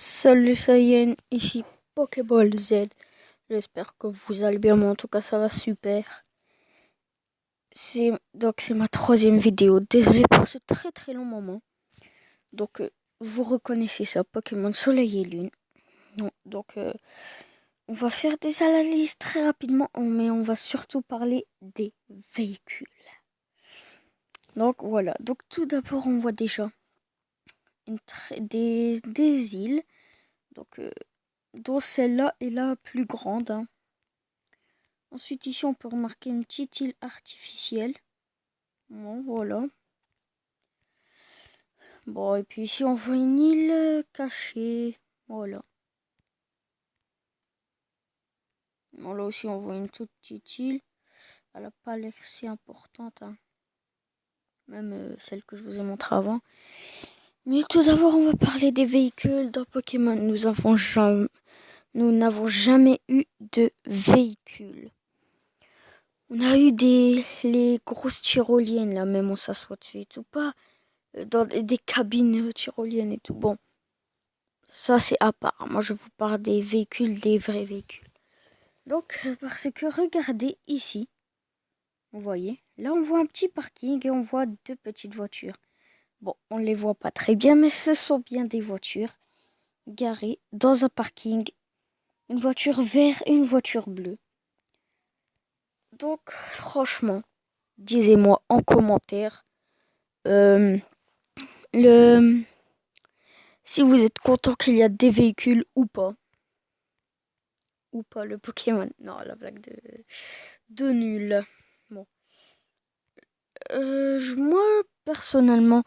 Salut Saiyan, ici Pokéball Z. J'espère que vous allez bien, moi en tout cas ça va super. C'est ma troisième vidéo. Désolé pour ce très très long moment. Donc vous reconnaissez ça, Pokémon Soleil et Lune. On va faire des analyses très rapidement, mais on va surtout parler des véhicules. Donc voilà. Donc tout d'abord on voit déjà des îles. Donc dont celle-là est la plus grande, hein. Ensuite, ici, on peut remarquer une petite île artificielle. Bon, voilà. Bon, et puis ici, on voit une île cachée. Voilà. Bon, là aussi, on voit une toute petite île. Elle n'a pas l'air si importante, hein. Même celle que je vous ai montrée avant. Mais tout d'abord, on va parler des véhicules dans Pokémon. Nous n'avons jamais eu de véhicule. On a eu les grosses tyroliennes, là, même on s'assoit dessus et tout. Pas dans des cabines tyroliennes et tout. Bon, ça c'est à part. Moi je vous parle des véhicules, des vrais véhicules. Donc, parce que regardez ici, vous voyez, là on voit un petit parking et on voit deux petites voitures. Bon, on les voit pas très bien, mais ce sont bien des voitures garées dans un parking. Une voiture verte et une voiture bleue. Donc, franchement, disez-moi en commentaire euh, le si vous êtes content qu'il y a des véhicules ou pas. Ou pas le Pokémon. Non, la blague de nul. Bon. Moi, personnellement,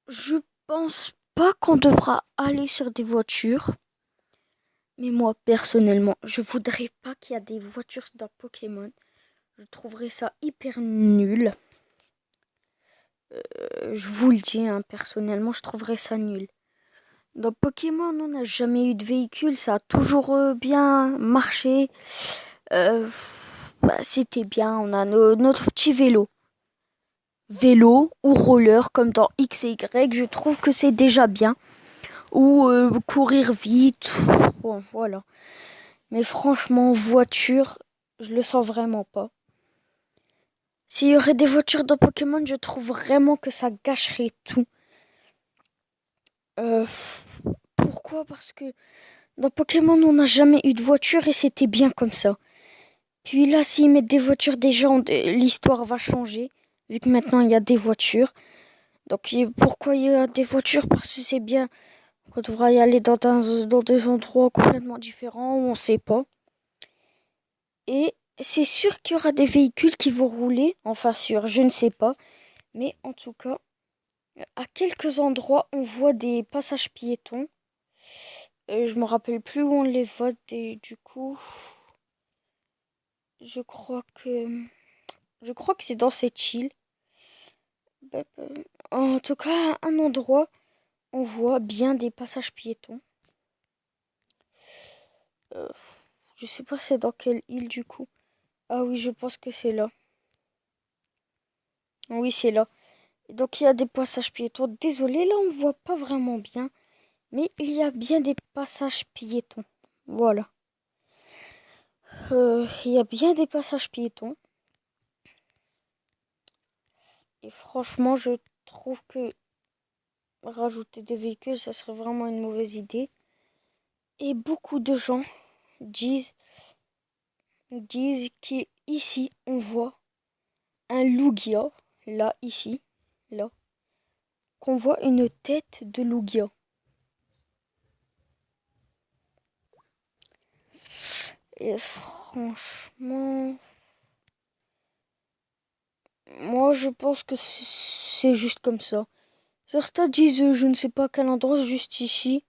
je pense pas qu'on devra aller sur des voitures. Mais moi, personnellement, je voudrais pas qu'il y a des voitures dans Pokémon. Je trouverais ça hyper nul. Je vous le dis, hein, personnellement, je trouverais ça nul. Dans Pokémon, on n'a jamais eu de véhicule, ça a toujours bien marché. C'était bien, on a notre petit vélo ou roller comme dans X et Y, je trouve que c'est déjà bien. Ou courir vite, bon, voilà. Mais franchement, voiture, je le sens vraiment pas. S'il y aurait des voitures dans Pokémon, je trouve vraiment que ça gâcherait tout. Euh, Pourquoi? Parce que dans Pokémon, on n'a jamais eu de voiture et c'était bien comme ça. Puis là, s'ils mettent des voitures, déjà, l'histoire va changer, vu que maintenant il y a des voitures. Donc pourquoi il y a des voitures? Parce que c'est bien qu'on devra y aller dans des endroits complètement différents où on ne sait pas. Et c'est sûr qu'il y aura des véhicules qui vont rouler. Enfin sûr, je ne sais pas. Mais en tout cas, à quelques endroits, on voit des passages piétons. Je me rappelle plus où on les voit. Et du coup, je crois que c'est dans cette île. En tout cas, à un endroit, on voit bien des passages piétons. Euh, je sais pas c'est dans quelle île du coup. Ah oui, je pense que c'est là. Oui, c'est là. Donc il y a des passages piétons. Désolé, là on voit pas vraiment bien. Mais il y a bien des passages piétons. Voilà. Il y a bien des passages piétons. Et franchement, je trouve que rajouter des véhicules, ça serait vraiment une mauvaise idée. Et beaucoup de gens disent, qu'ici, on voit un Lugia. Là, ici, là. Qu'on voit une tête de Lugia. Et franchement, moi je pense que c'est juste comme ça. Certains disent, je ne sais pas quel endroit, juste ici.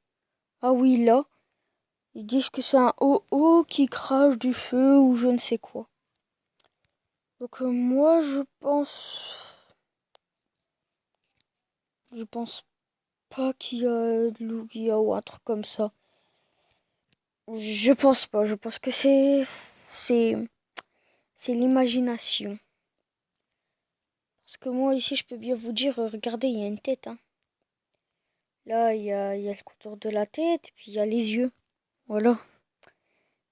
Ah oui, là. Ils disent que c'est un ho-ho qui crache du feu ou je ne sais quoi. Donc moi je pense pas qu'il y a de Lugia ou un truc comme ça. Je pense pas. Je pense que c'est c'est l'imagination. Parce que moi ici je peux bien vous dire, regardez, il y a une tête, hein. Là, il y a le contour de la tête, et puis il y a les yeux. Voilà,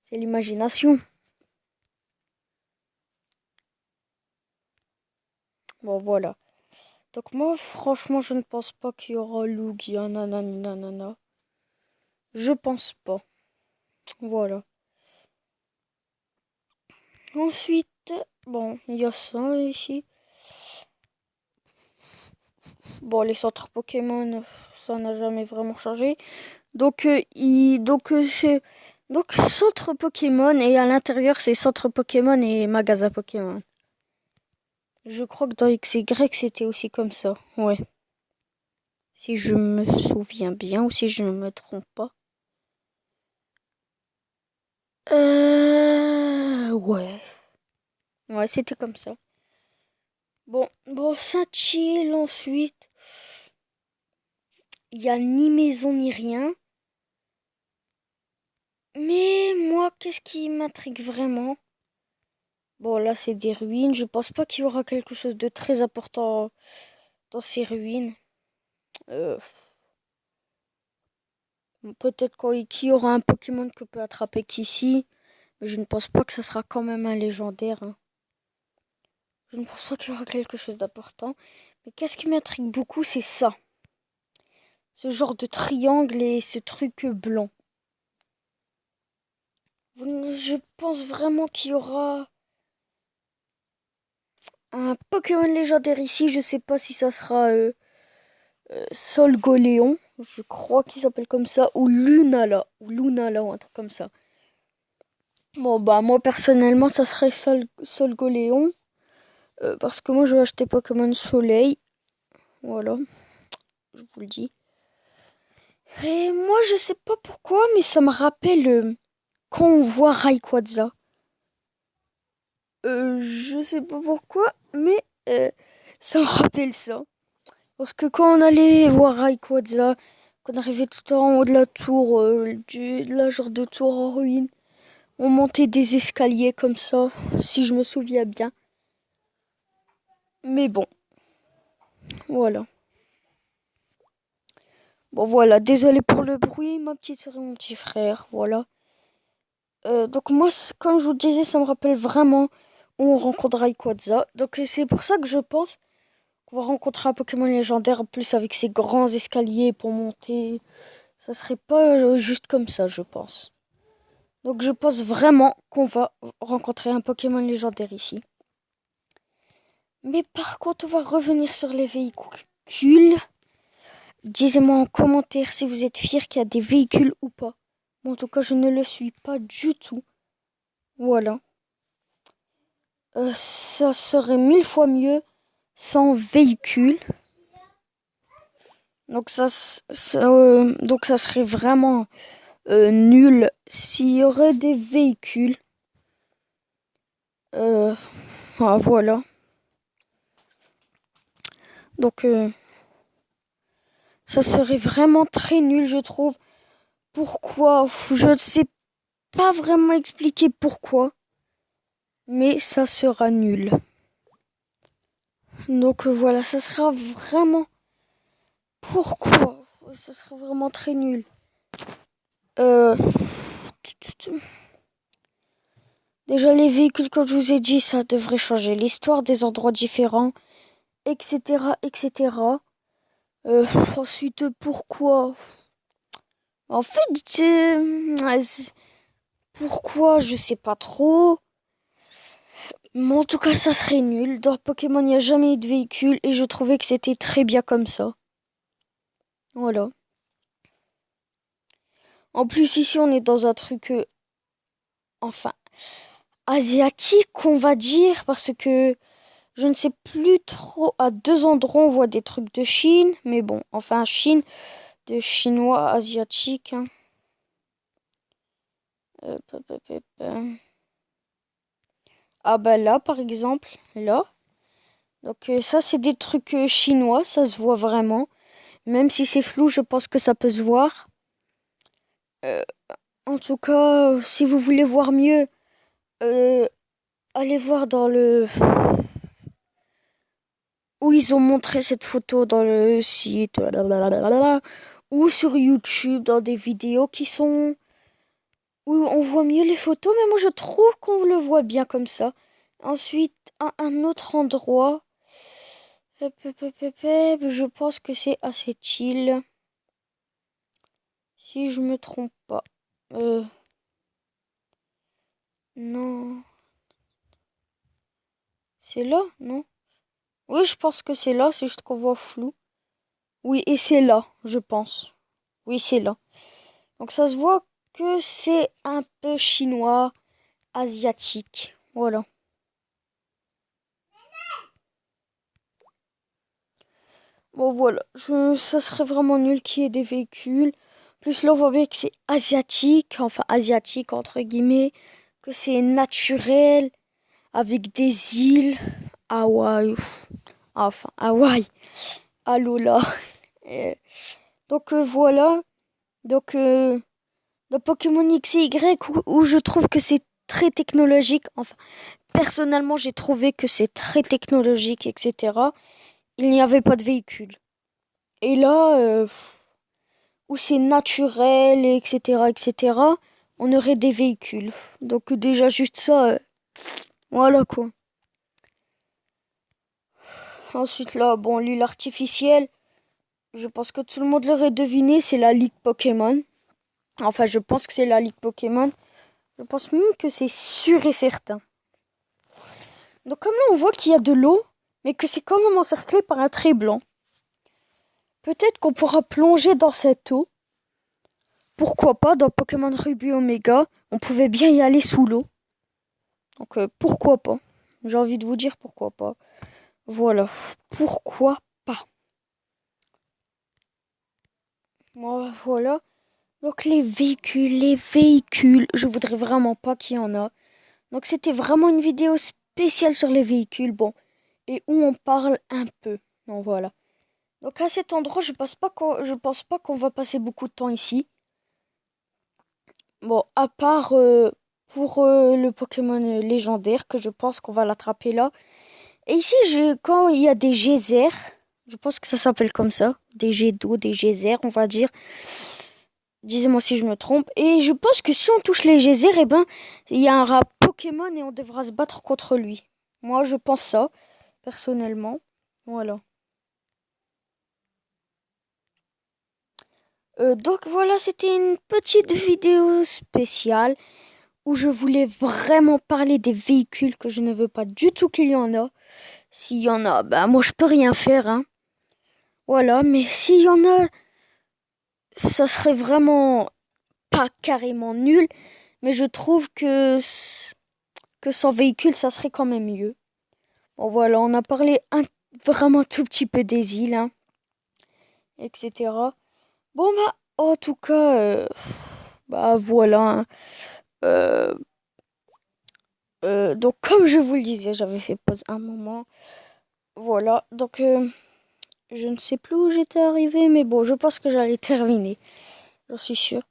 c'est l'imagination. Bon, voilà. Donc moi, franchement, je ne pense pas qu'il y aura Lugia, nanani, nanana. Je pense pas. Voilà. Ensuite, bon, il y a ça ici. Bon, les centres Pokémon, ça n'a jamais vraiment changé. C'est centre Pokémon et à l'intérieur c'est centre Pokémon et magasin Pokémon. Je crois que dans XY c'était aussi comme ça. Ouais. Si je me souviens bien ou si je ne me trompe pas. Ouais. Ouais, c'était comme ça. Bon, ça chill ensuite. Il y a ni maison ni rien. Mais moi, qu'est-ce qui m'intrigue vraiment? Bon, là, c'est des ruines. Je pense pas qu'il y aura quelque chose de très important dans ces ruines. Euh, Peut-être qu'il y aura un Pokémon que peut attraper qu'ici. Mais je ne pense pas que ce sera quand même un légendaire, hein. Je ne pense pas qu'il y aura quelque chose d'important. Mais qu'est-ce qui m'intrigue beaucoup, c'est ça. Ce genre de triangle et ce truc blanc. Je pense vraiment qu'il y aura un Pokémon légendaire ici. Je sais pas si ça sera Solgoléon. Je crois qu'il s'appelle comme ça. Ou Lunala, ou un truc comme ça. Bon, bah, moi, personnellement, ça serait Solgoléon. Parce que moi, je vais acheter Pokémon Soleil. Voilà, je vous le dis. Et moi, je sais pas pourquoi, mais ça me rappelle quand on voit Rayquaza. Je sais pas pourquoi, mais ça me rappelle ça. Parce que quand on allait voir Rayquaza, quand on arrivait tout en haut de la tour, de la genre de tour en ruine, on montait des escaliers comme ça, si je me souviens bien. Mais bon, voilà. Bon voilà, désolé pour le bruit, ma petite soeur et mon petit frère, voilà. Donc moi, comme je vous le disais, ça me rappelle vraiment où on rencontre Rayquaza. Donc c'est pour ça que je pense qu'on va rencontrer un Pokémon légendaire en plus avec ses grands escaliers pour monter. Ça serait pas juste comme ça, je pense. Donc je pense vraiment qu'on va rencontrer un Pokémon légendaire ici. Mais par contre, on va revenir sur les véhicules. Dites-moi en commentaire si vous êtes fiers qu'il y a des véhicules ou pas. Bon, en tout cas, je ne le suis pas du tout. Voilà. Ça serait 1000 fois mieux sans véhicule. Donc donc ça serait vraiment nul s'il y aurait des véhicules. Voilà. Donc ça serait vraiment très nul, je trouve. Pourquoi? Je ne sais pas vraiment expliquer pourquoi. Mais ça sera nul. Donc voilà, ça sera vraiment... Pourquoi? Ça sera vraiment très nul. Déjà les véhicules, comme je vous ai dit, ça devrait changer l'histoire des endroits différents, etc., etc. Ensuite, pourquoi? En fait, pourquoi, je sais pas trop. Mais en tout cas, ça serait nul. Dans Pokémon, il n'y a jamais eu de véhicule et je trouvais que c'était très bien comme ça. Voilà. En plus, ici, on est dans un truc, enfin, asiatique, on va dire, parce que je ne sais plus trop. À deux endroits, on voit des trucs de Chine, mais bon, enfin, Chine, de chinois asiatique, hein. Ah bah là, par exemple, là. Donc ça, c'est des trucs chinois, ça se voit vraiment. Même si c'est flou, je pense que ça peut se voir. Euh, En tout cas, si vous voulez voir mieux, allez voir dans le... où ils ont montré cette photo dans le site, ou sur YouTube dans des vidéos où on voit mieux les photos, mais moi je trouve qu'on le voit bien comme ça. Ensuite, à un autre endroit, je pense que c'est à cette île, si je me trompe pas. Non, c'est là, non? Oui, je pense que c'est là, c'est juste qu'on voit flou. Oui, et c'est là, je pense. Oui, c'est là. Donc ça se voit que c'est un peu chinois, asiatique. Voilà. Bon, voilà. Ça serait vraiment nul qu'il y ait des véhicules. Plus là, on voit bien que c'est asiatique, enfin asiatique entre guillemets, que c'est naturel, avec des îles. Hawaï. Enfin, Hawaï. Alola. Euh, Donc voilà. Donc dans Pokémon X et Y, où je trouve que c'est très technologique. Enfin, personnellement, j'ai trouvé que c'est très technologique, etc. Il n'y avait pas de véhicule. Et là, où c'est naturel, etc., etc., on aurait des véhicules. Donc déjà juste ça, voilà quoi. Ensuite là, bon, l'île artificielle, je pense que tout le monde l'aurait deviné, c'est la Ligue Pokémon. Enfin, je pense que c'est la Ligue Pokémon. Je pense même que c'est sûr et certain. Donc comme là, on voit qu'il y a de l'eau, mais que c'est quand même encerclé par un trait blanc. Peut-être qu'on pourra plonger dans cette eau. Pourquoi pas, dans Pokémon Ruby Omega, on pouvait bien y aller sous l'eau. Donc pourquoi pas. J'ai envie de vous dire pourquoi pas. Voilà, pourquoi pas. Voilà. Donc les véhicules, je voudrais vraiment pas qu'il y en a. Donc c'était vraiment une vidéo spéciale sur les véhicules, bon, et où on parle un peu. Donc voilà. Donc à cet endroit, je pense pas qu'on va passer beaucoup de temps ici. Bon, à part pour le Pokémon légendaire, que je pense qu'on va l'attraper là. Et ici, quand il y a des geysers, je pense que ça s'appelle comme ça, des jets d'eau, des geysers, on va dire. Disez-moi si je me trompe. Et je pense que si on touche les geysers, eh ben, il y a un rat Pokémon et on devra se battre contre lui. Moi, je pense ça, personnellement. Voilà. Donc voilà, c'était une petite vidéo spéciale où je voulais vraiment parler des véhicules que je ne veux pas du tout qu'il y en a. S'il y en a, ben moi je peux rien faire, hein. Voilà, mais s'il y en a, ça serait vraiment pas carrément nul, mais je trouve que sans véhicule, ça serait quand même mieux. Bon voilà, on a parlé vraiment tout petit peu des îles, hein, etc. Bon bah, en tout cas, bah voilà, hein. Euh, donc comme je vous le disais, j'avais fait pause un moment. Voilà, donc je ne sais plus où j'étais arrivé, mais bon, je pense que j'allais terminer, j'en suis sûre.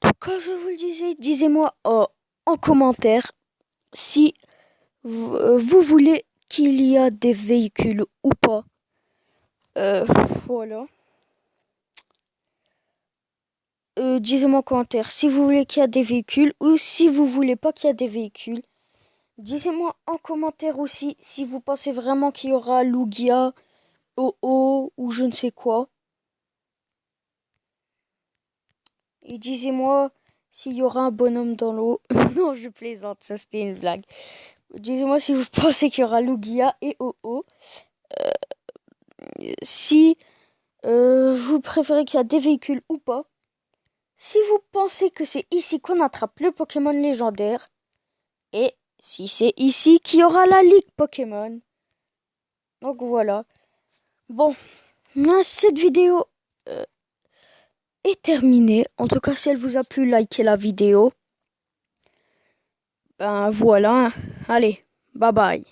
Donc comme je vous le disais, disez-moi en commentaire si vous voulez qu'il y a des véhicules ou pas. Euh, voilà. Disez-moi en commentaire si vous voulez qu'il y a des véhicules ou si vous voulez pas qu'il y a des véhicules. Dites-moi en commentaire aussi si vous pensez vraiment qu'il y aura Lugia, Oh ou je ne sais quoi. Et disez-moi s'il y aura un bonhomme dans l'eau. Non, je plaisante, ça c'était une blague. Dites-moi si vous pensez qu'il y aura Lugia et Oh. Si vous préférez qu'il y a des véhicules ou pas. Si vous pensez que c'est ici qu'on attrape le Pokémon légendaire. Et si c'est ici qu'il y aura la Ligue Pokémon. Donc voilà. Bon, cette vidéo est terminée. En tout cas, si elle vous a plu, likez la vidéo. Ben voilà. Allez, bye bye.